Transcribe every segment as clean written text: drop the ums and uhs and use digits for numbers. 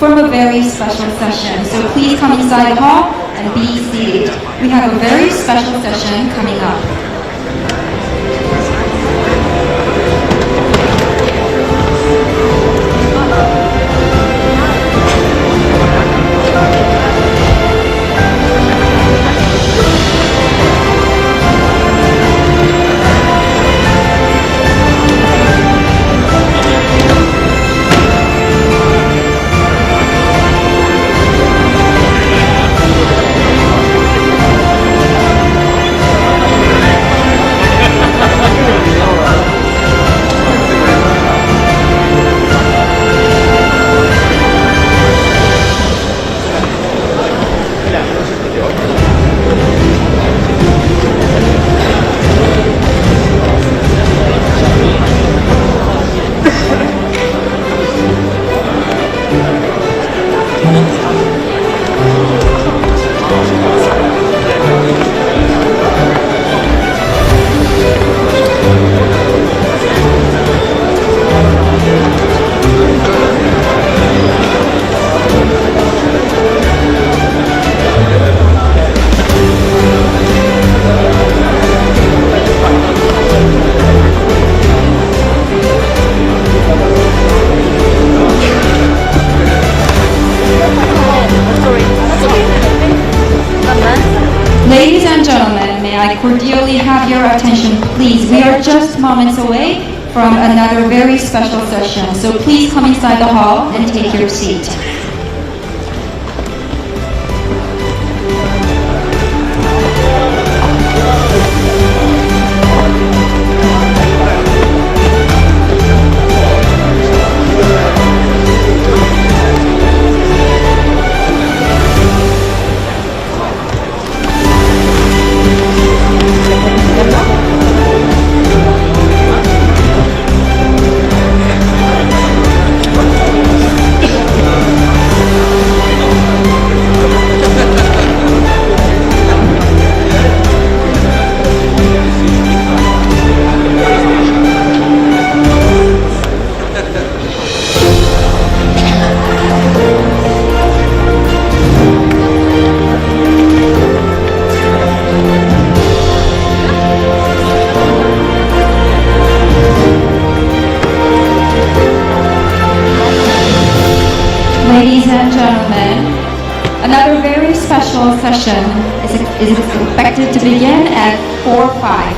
from a very special session. So please come inside the hall and be seated. We have a very special session coming up. Ladies and gentlemen, may I cordially have your attention, please. We are just moments away from another very special session, so please come inside the hall and take your seat. Ladies and gentlemen, another very special session is expected to begin at 4:05.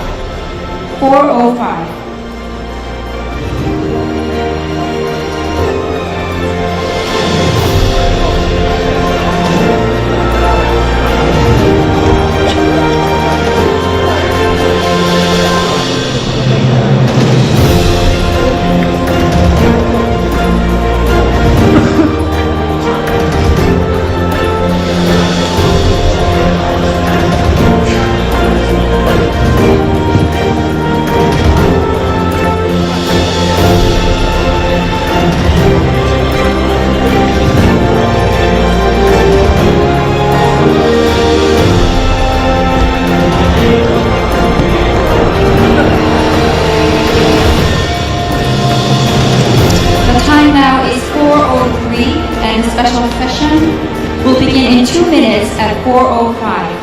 And the special session will begin in 2 minutes at 4:05.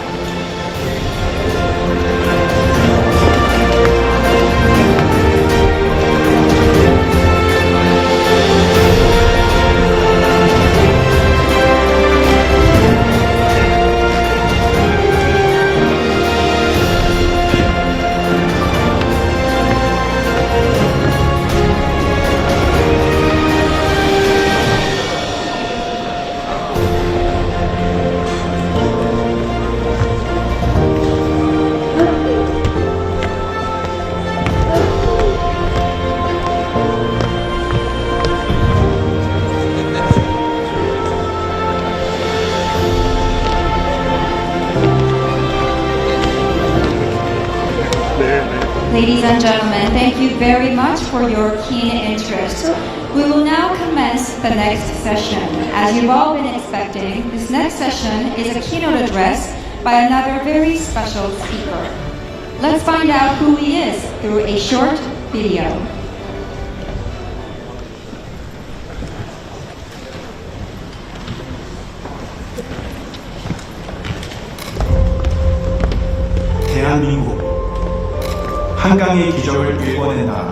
Ladies and gentlemen, thank you very much for your keen interest. We will now commence the next session. As you've all been expecting, this next session is a keynote address by another very special speaker. Let's find out who he is through a short video. 한강의 기적을 일궈낸 나라.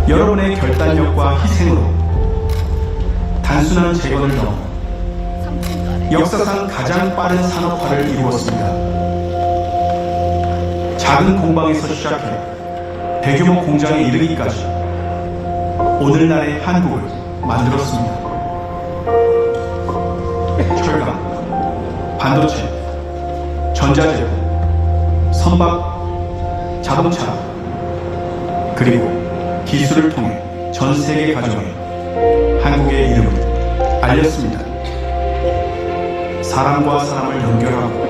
여러분의 결단력과 희생으로 단순한 재건을 넘어 역사상 가장 빠른 산업화를 이루었습니다. 작은 공방에서 시작해 대규모 공장에 이르기까지 오늘날의 한국을 만들었습니다. 철강, 반도체, 전자제품, 선박, 자동차, 그리고 기술을 통해 전 세계 가정에 한국의 이름을 알렸습니다. 사람과 사람을 연결하고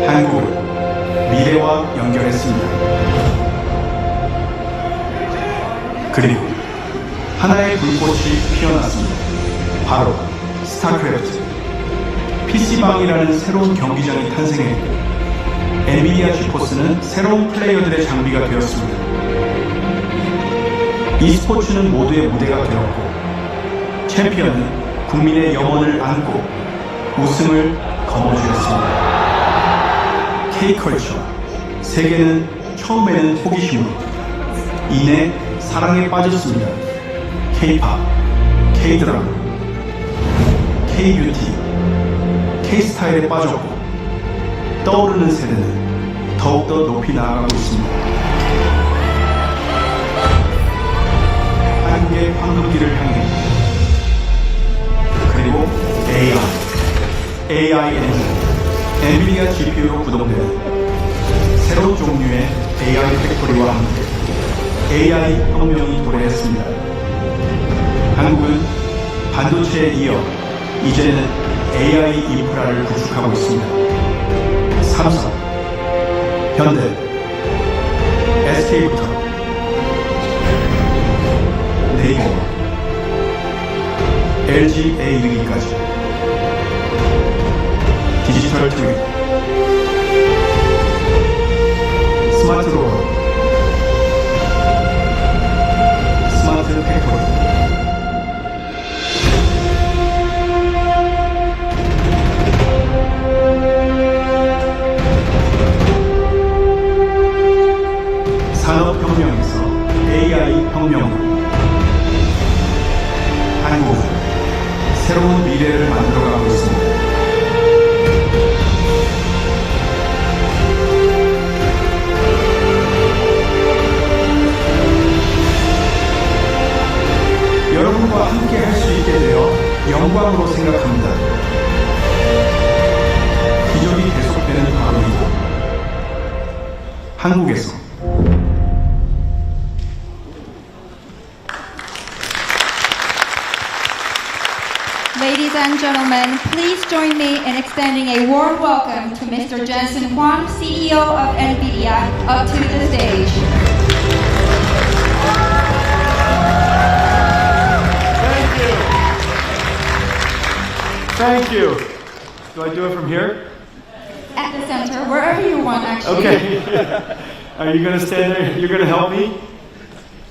한국을 미래와 연결했습니다. 그리고 하나의 불꽃이 피어났습니다. 바로 스타크래프트. PC방이라는 새로운 경기장이 탄생했고 엔비디아 지포스는 새로운 플레이어들의 장비가 되었습니다. e스포츠는 모두의 무대가 되었고 챔피언은 국민의 영혼을 안고 우승을 거머쥐었습니다. K컬처, 세계는 처음에는 호기심으로 이내 사랑에 빠졌습니다. K-팝, K-드라마, K-뷰티, K-스타일에 빠졌고 떠오르는 세대는 더욱더 높이 나아가고 있습니다. 한국의 황금기를 향해 그리고 AI 엔진, 엔비디아 GPU로 구동되는 새로운 종류의 AI 팩토리와 함께 AI 혁명이 도래했습니다. 한국은 반도체에 이어 이제는 AI 인프라를 구축하고 있습니다. 삼성, 현대, SK부터 네이버, LG에 이르기까지 디지털 트윈, 스마트 로봇, 스마트 팩토리, 산업혁명에서 AI 혁명으로 한국은 새로운 미래를 만들어가고 있습니다. 여러분과 함께 할 수 있게 되어 영광으로 생각합니다. 기적이 계속되는 바람이고 한국에서 Ladies and gentlemen, please join me in extending a warm welcome to Mr. Jensen Huang, CEO of NVIDIA, up to the stage. Thank you. Do I do it from here? At the center, wherever you want, actually. Okay. Are you going to stand there? You're going to help me?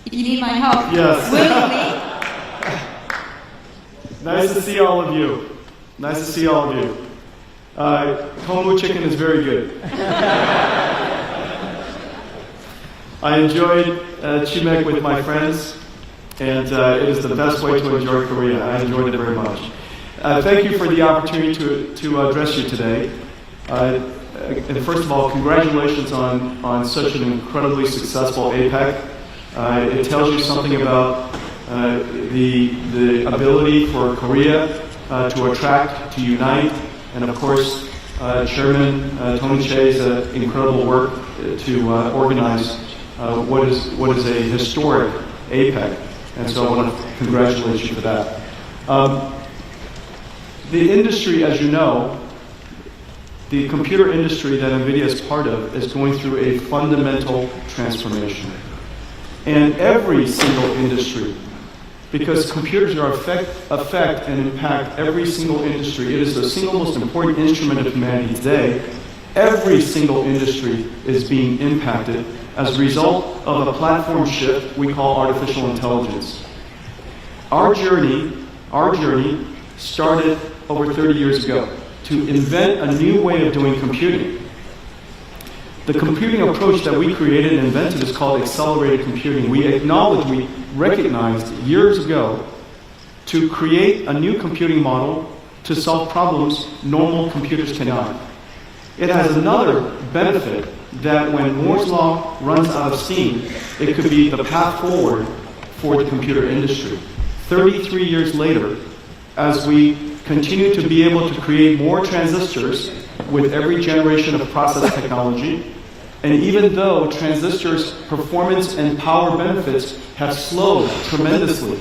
If you need my help, Yes. willingly. Nice to see all of you. Nice to see all of you. Tomu chicken is very good. I enjoyed chimek with my friends, and it is the best way to enjoy Korea. I enjoyed it very much. Thank you for the opportunity to address you today. And first of all, congratulations on such an incredibly successful APEC. It tells you something about the ability for Korea to attract, to unite, and of course, Chairman Tony Che's incredible work to organize what is a historic APEC, and so I want to congratulate you for that. The industry, as you know, the computer industry that NVIDIA is part of is going through a fundamental transformation. And every single industry, because computers are affect and impact every single industry. It is the single most important instrument of humanity today. Every single industry is being impacted as a result of a platform shift we call artificial intelligence. Our journey started over 30 years ago to invent a new way of doing computing. The computing approach that we created and invented is called accelerated computing. We recognized years ago to create a new computing model to solve problems normal computers cannot. It has another benefit that when Moore's law runs out of steam, it could be the path forward for the computer industry. 33 years later, as we continue to be able to create more transistors with every generation of process technology, and even though transistors' performance and power benefits have slowed tremendously,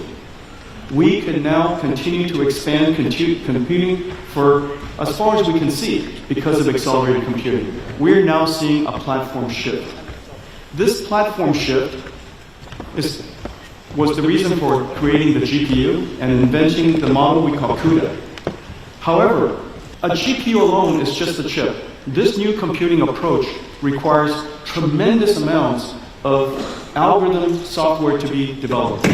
we can now continue to expand computing for as far as we can see because of accelerated computing. We're now seeing a platform shift. This platform shift was the reason for creating the GPU and inventing the model we call CUDA. However, a GPU alone is just a chip. This new computing approach requires tremendous amounts of algorithm software to be developed.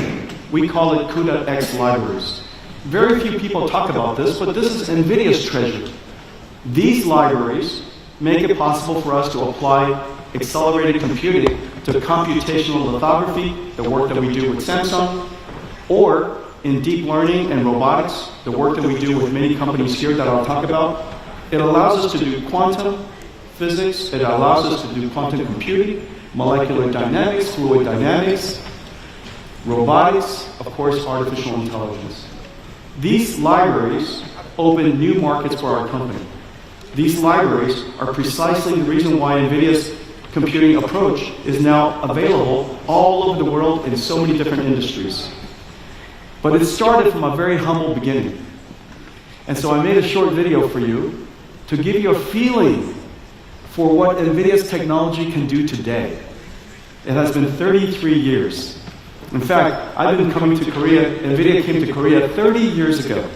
We call it CUDA-X libraries. Very few people talk about this, but this is NVIDIA's treasure. These libraries make it possible for us to apply accelerated computing to computational lithography, the work that we do with Samsung, or in deep learning and robotics, the work that we do with many companies here that I'll talk about. It allows us to do quantum physics, it allows us to do quantum computing, molecular dynamics, fluid dynamics, robotics, of course, artificial intelligence. These libraries open new markets for our company. These libraries are precisely the reason why NVIDIA's computing approach is now available all over the world in so many different industries. But it started from a very humble beginning. And so I made a short video for you to give you a feeling for what NVIDIA's technology can do today. It has been 33 years. In fact, I've been coming to Korea, NVIDIA came to Korea 30 years ago.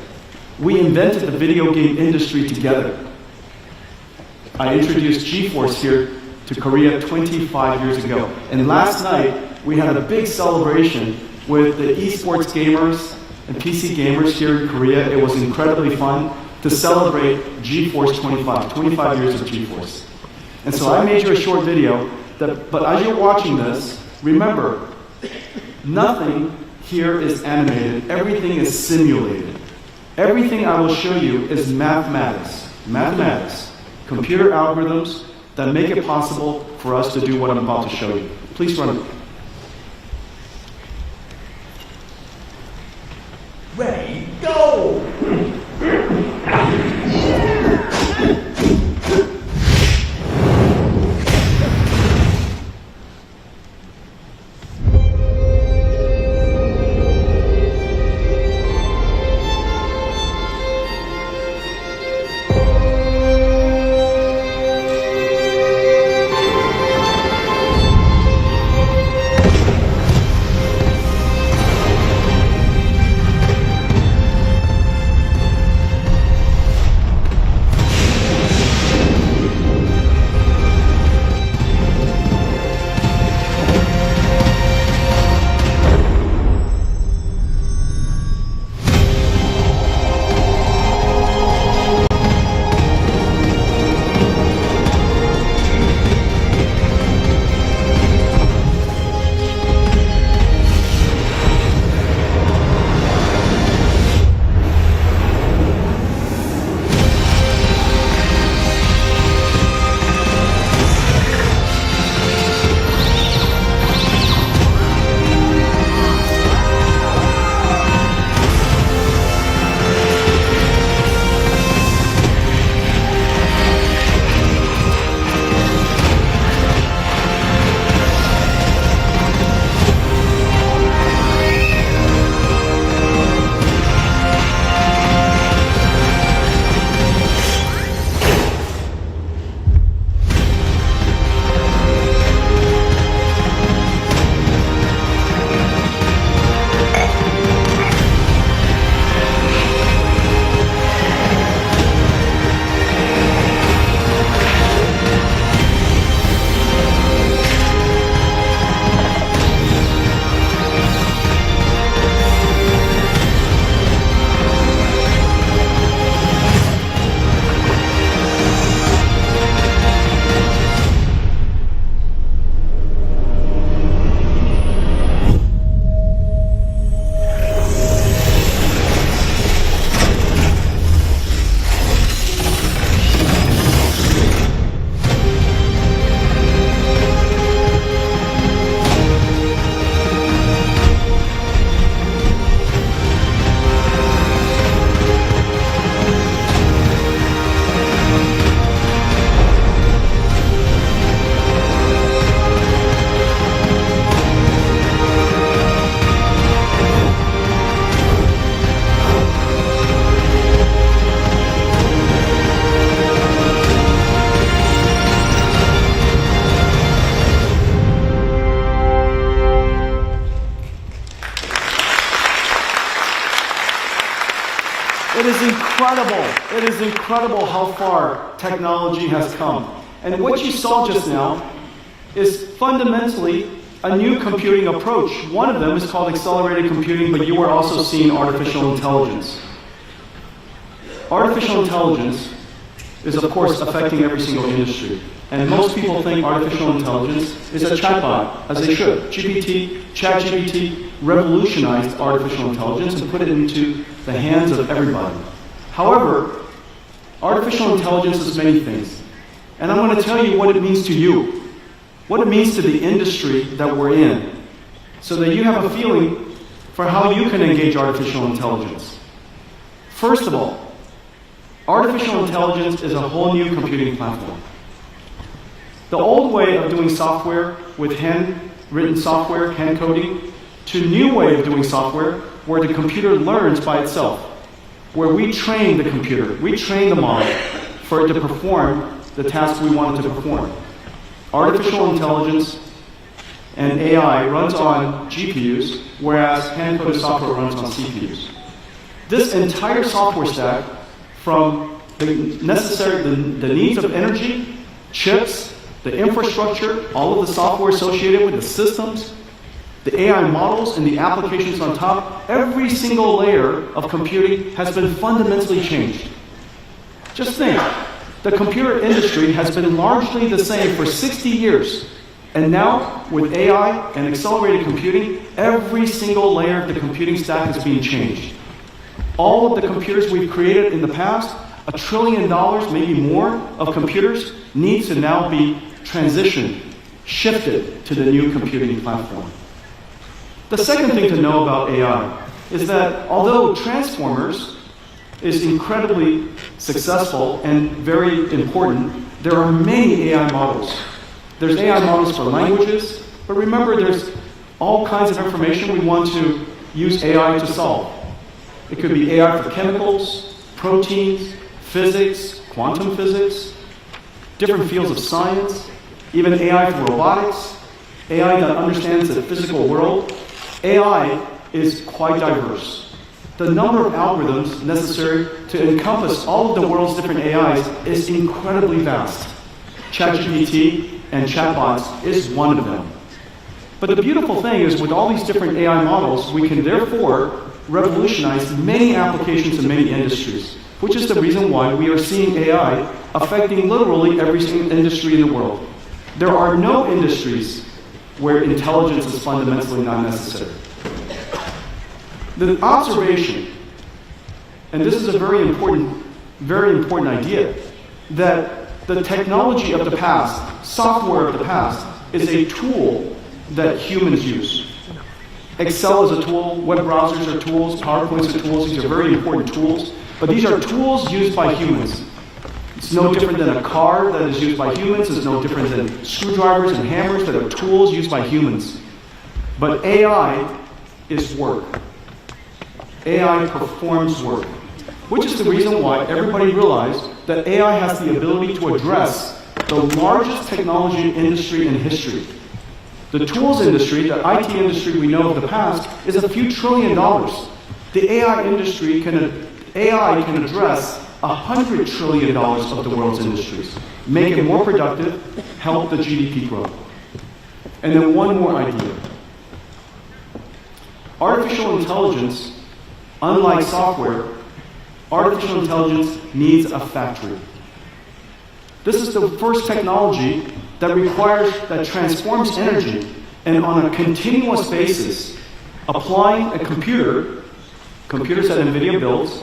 We invented the video game industry together. I introduced GeForce here to Korea 25 years ago. And last night, we had a big celebration with the esports gamers and PC gamers here in Korea. It was incredibly fun to celebrate GeForce 25 years of GeForce. And so I made you a short video, but as you're watching this, remember, nothing here is animated. Everything is simulated. Everything I will show you is mathematics. Mathematics. Computer algorithms that make it possible for us to do what I'm about to show you. Please run it. Ready, go! It is incredible. It is incredible how far technology has come. And what you saw just now is fundamentally a new computing approach. One of them is called accelerated computing, but you are also seeing artificial intelligence. Artificial intelligence is, of course, affecting every single industry. And most people think artificial intelligence is a chatbot, as they should. ChatGPT revolutionized artificial intelligence and put it into the hands of everybody. However, artificial intelligence is many things. And I'm going to tell you what it means to you, what it means to the industry that we're in, so that you have a feeling for how you can engage artificial intelligence. First of all, artificial intelligence is a whole new computing platform. The old way of doing software with hand-written software, hand coding, to a new way of doing software where the computer learns by itself, where we train the computer, we train the model for it to perform the task we want it to perform. Artificial intelligence and AI runs on GPUs, whereas hand-coded software runs on CPUs. This entire software stack, from the needs of energy, chips, the infrastructure, all of the software associated with the systems, the AI models and the applications on top, every single layer of computing has been fundamentally changed. Just think, the computer industry has been largely the same for 60 years. And now, with AI and accelerated computing, every single layer of the computing stack is being changed. All of the computers we've created in the past, $1 trillion, maybe more, of computers needs to now be transitioned, shifted to the new computing platform. The second thing to know about AI is that although Transformers is incredibly successful and very important, there are many AI models. There's AI models for languages, but remember there's all kinds of information we want to use AI to solve. It could be AI for chemicals, proteins, physics, quantum physics, different fields of science, even AI for robotics, AI that understands the physical world. AI is quite diverse. The number of algorithms necessary to encompass all of the world's different AIs is incredibly vast. ChatGPT and chatbots is one of them. But the beautiful thing is with all these different AI models, we can therefore revolutionize many applications in many industries, which is the reason why we are seeing AI affecting literally every single industry in the world. There are no industries where intelligence is fundamentally not necessary. The observation, and this is a very important idea, that the technology of the past, software of the past, is a tool that humans use. Excel is a tool, web browsers are tools, PowerPoints are tools, these are very important tools, but these are tools used by humans. It's no different than a car that is used by humans, it's no different than screwdrivers and hammers that are tools used by humans. But AI is work. AI performs work, which is the reason why everybody realized that AI has the ability to address the largest technology industry in history. The tools industry, the IT industry we know of the past, is a few $1 trillion. The AI industry AI can address $100 trillion of the world's industries, make it more productive, help the GDP grow. And then one more idea. Artificial intelligence, unlike software, artificial intelligence needs a factory. This is the first technology that transforms energy and on a continuous basis, applying a computers that NVIDIA builds,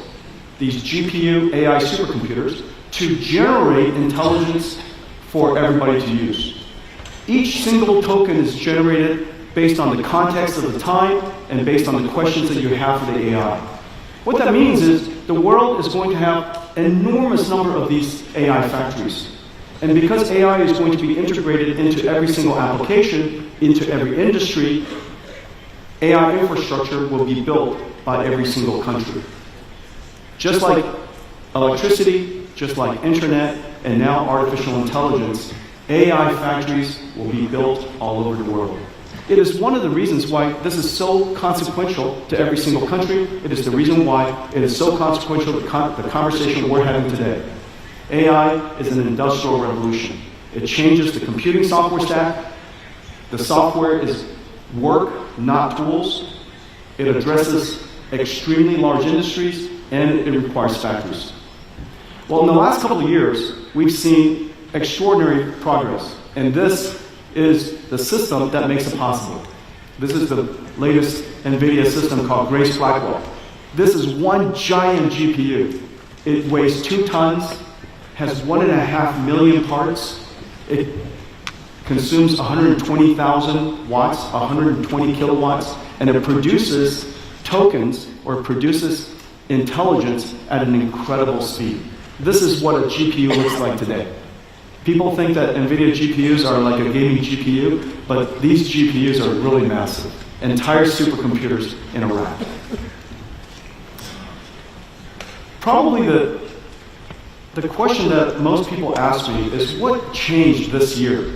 these GPU AI supercomputers, to generate intelligence for everybody to use. Each single token is generated based on the context of the time and based on the questions that you have for the AI. What that means is the world is going to have an enormous number of these AI factories. And because AI is going to be integrated into every single application, into every industry, AI infrastructure will be built by every single country. Just like electricity, just like internet, and now artificial intelligence, AI factories will be built all over the world. It is one of the reasons why this is so consequential to every single country. It is the reason why it is so consequential to the conversation we're having today. AI is an industrial revolution. It changes the computing software stack. The software is work, not tools. It addresses extremely large industries, and it requires factories. Well, in the last couple of years, we've seen extraordinary progress, and this is the system that makes it possible. This is the latest NVIDIA system called Grace Blackwell. This is one giant GPU. It weighs 2 tons, has 1.5 million parts. It consumes 120,000 watts, 120 kilowatts, and it produces tokens or produces intelligence at an incredible speed. This is what a GPU looks like today. People think that NVIDIA GPUs are like a gaming GPU, but these GPUs are really massive. Entire supercomputers in a rack. Probably the question that most people ask me is, what changed this year?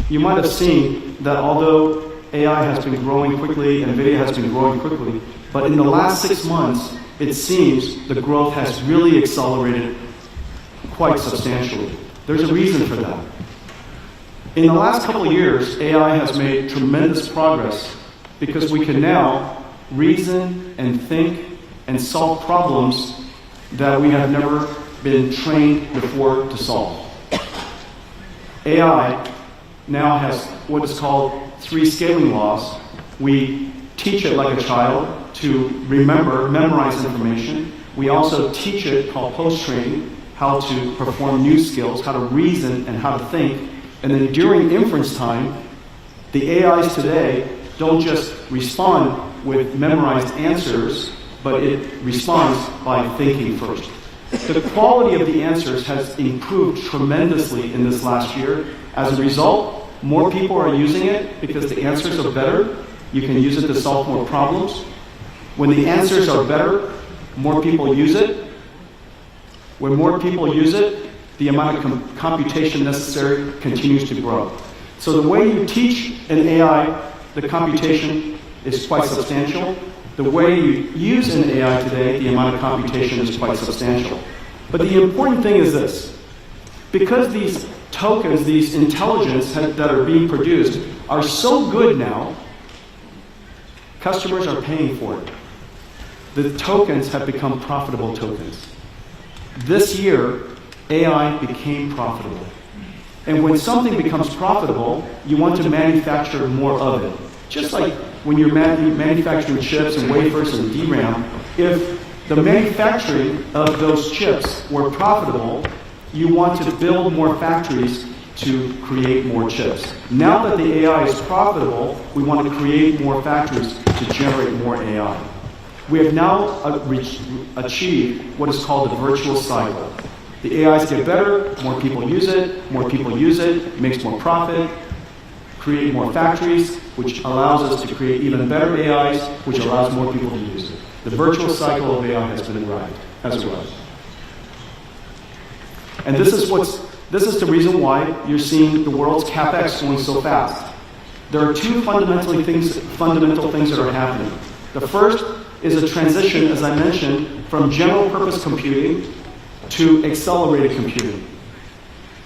You might have seen that although AI has been growing quickly, NVIDIA has been growing quickly, but in the last 6 months, it seems the growth has really accelerated quite substantially. There's a reason for that. In the last couple of years, AI has made tremendous progress because we can now reason and think and solve problems that we have never been trained before to solve. AI now has what is called 3 scaling laws. We teach it like a child to memorize information. We also teach it, called post-training, how to perform new skills, how to reason and how to think. And then during inference time, the AIs today don't just respond with memorized answers, but it responds by thinking first. The quality of the answers has improved tremendously in this last year. As a result, more people are using it because the answers are better. You can use it to solve more problems. When the answers are better, more people use it. When more people use it, the amount of computation necessary continues to grow. So the way you teach an AI, the computation is quite substantial. The way you use an AI today, the amount of computation is quite substantial. But the important thing is this. Because these tokens, these intelligence that are being produced are so good now, customers are paying for it. The tokens have become profitable tokens. This year, AI became profitable. And when something becomes profitable, you want to manufacture more of it. Just like when you're manufacturing chips and wafers and DRAM, if the manufacturing of those chips were profitable, you want to build more factories to create more chips. Now that the AI is profitable, we want to create more factories to generate more AI. We have now achieved what is called the virtuous cycle. The AIs get better, more people use it, it makes more profit, create more factories, which allows us to create even better AIs, which allows more people to use it. The virtuous cycle of AI has arrived. And this is the reason why you're seeing the world's CapEx going so fast. There are 2 fundamental things that are happening. The first is a transition, as I mentioned, from general purpose computing to accelerated computing.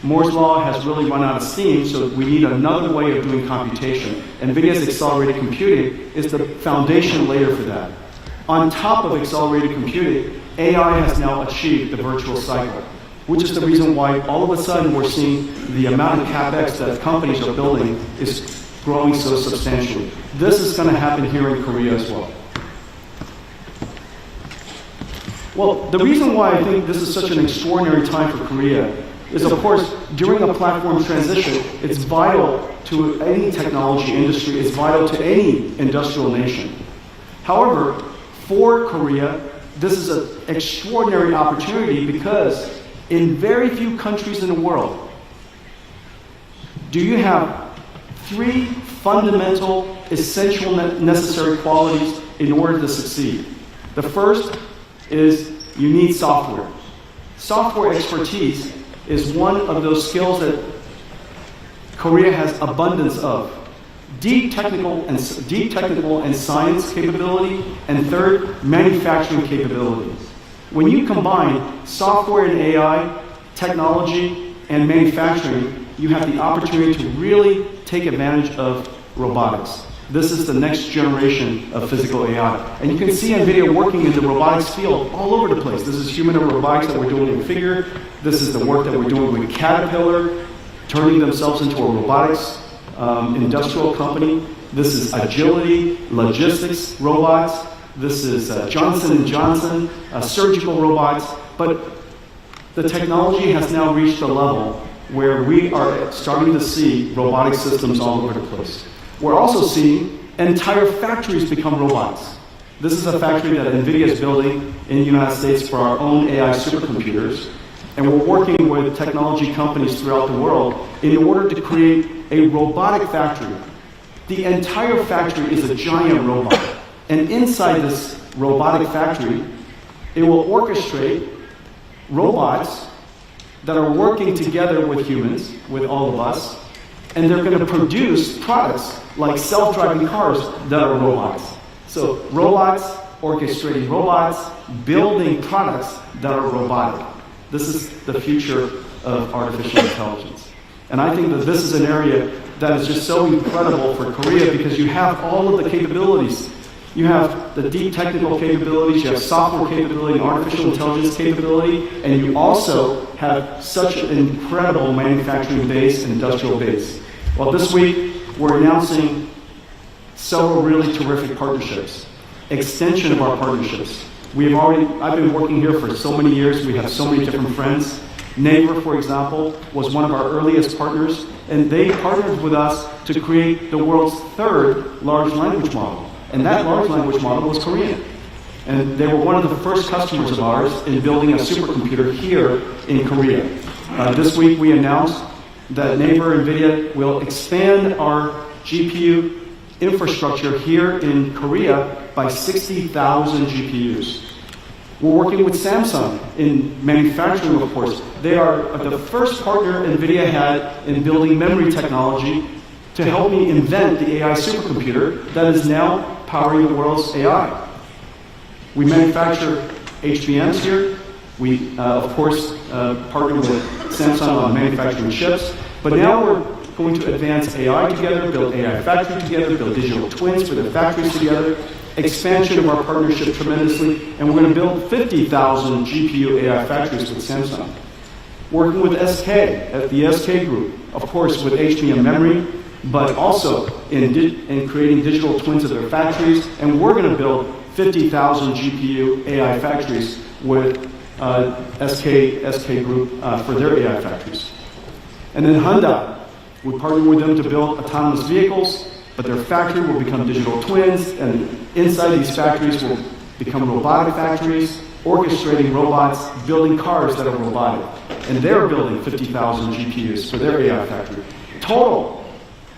Moore's law has really run out of steam, so we need another way of doing computation. NVIDIA's accelerated computing is the foundation layer for that. On top of accelerated computing, AI has now achieved the virtuous cycle, which is the reason why all of a sudden we're seeing the amount of CapEx that companies are building is growing so substantially. This is going to happen here in Korea as well. Well, the reason why I think this is such an extraordinary time for Korea is, of course, during a platform transition, it's vital to any technology industry, it's vital to any industrial nation. However, for Korea, this is an extraordinary opportunity because in very few countries in the world do you have 3 fundamental, essential, necessary qualities in order to succeed. The first is you need software. Software expertise is one of those skills that Korea has abundance of. deep technical and science capability, and third, manufacturing capability. When you combine software and AI, technology, and manufacturing, you have the opportunity to really take advantage of robotics. This is the next generation of physical AI. And you can see NVIDIA working in the robotics field all over the place. This is humanoid robotics that we're doing in Figure. This is the work that we're doing with Caterpillar, turning themselves into a robotics industrial company. This is agility, logistics robots. This is Johnson & Johnson, surgical robots. But the technology has now reached a level where we are starting to see robotic systems all over the place. We're also seeing entire factories become robots. This is a factory that NVIDIA is building in the United States for our own AI supercomputers. And we're working with technology companies throughout the world in order to create a robotic factory. The entire factory is a giant robot. And inside this robotic factory, it will orchestrate robots that are working together with humans, with all of us, and they're going to produce products like self-driving cars that are robots. So robots orchestrating robots, building products that are robotic. This is the future of artificial intelligence. And I think that this is an area that is just so incredible for Korea because you have all of the capabilities. You have the deep technical capabilities, you have software capability, artificial intelligence capability, and you also have such an incredible manufacturing base and industrial base. Well, this week, we're announcing several really terrific partnerships, extension of our partnerships. I've been working here for so many years, we have so many different friends. Naver, for example, was one of our earliest partners, and they partnered with us to create the world's third large language model. And that large language model was Korean. And they were one of the first customers of ours in building a supercomputer here in Korea. This week we announced that Naver NVIDIA will expand our GPU infrastructure here in Korea by 60,000 GPUs. We're working with Samsung in manufacturing, of course. They are the first partner NVIDIA had in building memory technology to help me invent the AI supercomputer that is now powering the world's AI. We manufacture HBMs here. We, of course, partner with Samsung on manufacturing chips. But now we're going to advance AI together, build AI factory together, build digital twins for the factories together, expansion of our partnership tremendously, and we're going to build 50,000 GPU AI factories with Samsung. Working with SK, at the SK Group, of course, with HBM memory, but also in creating digital twins of their factories, and we're going to build 50,000 GPU AI factories with SK Group for their AI factories. And then Hyundai, we partnered with them to build autonomous vehicles, but their factory will become digital twins, and inside these factories will become robotic factories, orchestrating robots, building cars that are robotic. And they're building 50,000 GPUs for their AI factory. Total,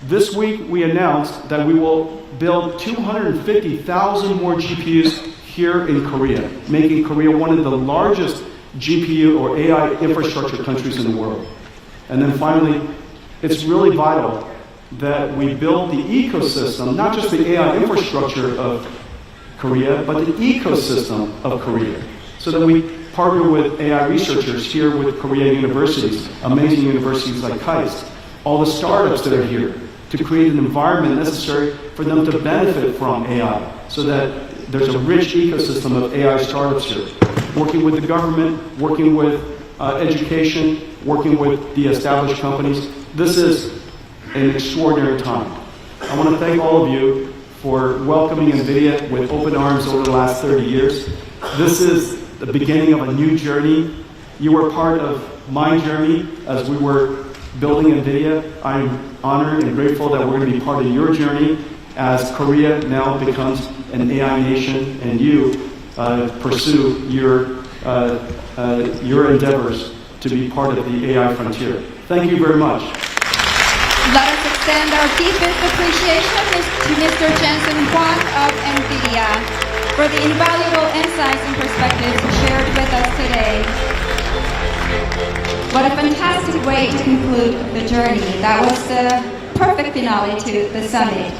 this week we announced that we will build 250,000 more GPUs here in Korea, making Korea one of the largest GPU or AI infrastructure countries in the world. And then finally, it's really vital that we build the ecosystem, not just the AI infrastructure of Korea, but the ecosystem of Korea, so that we partner with AI researchers here with Korean universities, amazing universities like KAIST, all the startups that are here, to create an environment necessary for them to benefit from AI, so that there's a rich ecosystem of AI startups here. Working with the government, working with education, working with the established companies. This is an extraordinary time. I want to thank all of you for welcoming NVIDIA with open arms over the last 30 years. This is the beginning of a new journey. You were part of my journey as we were building NVIDIA. I'm honored and grateful that we're going to be part of your journey as Korea now becomes an AI nation and you pursue your endeavors to be part of the AI frontier. Thank you very much. Let us extend our deepest appreciation to Mr. Jensen Huang of NVIDIA for the invaluable insights and perspectives shared with us today. What a fantastic way to conclude the journey. That was the perfect finale to the summit.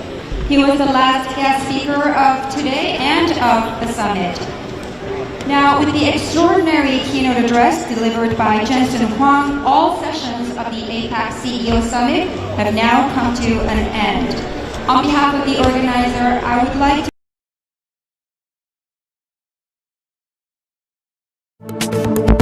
He was the last guest speaker of today and of the summit. Now, with the extraordinary keynote address delivered by Jensen Huang, all sessions of the APEC CEO Summit have now come to an end. On behalf of the organizer, I would like to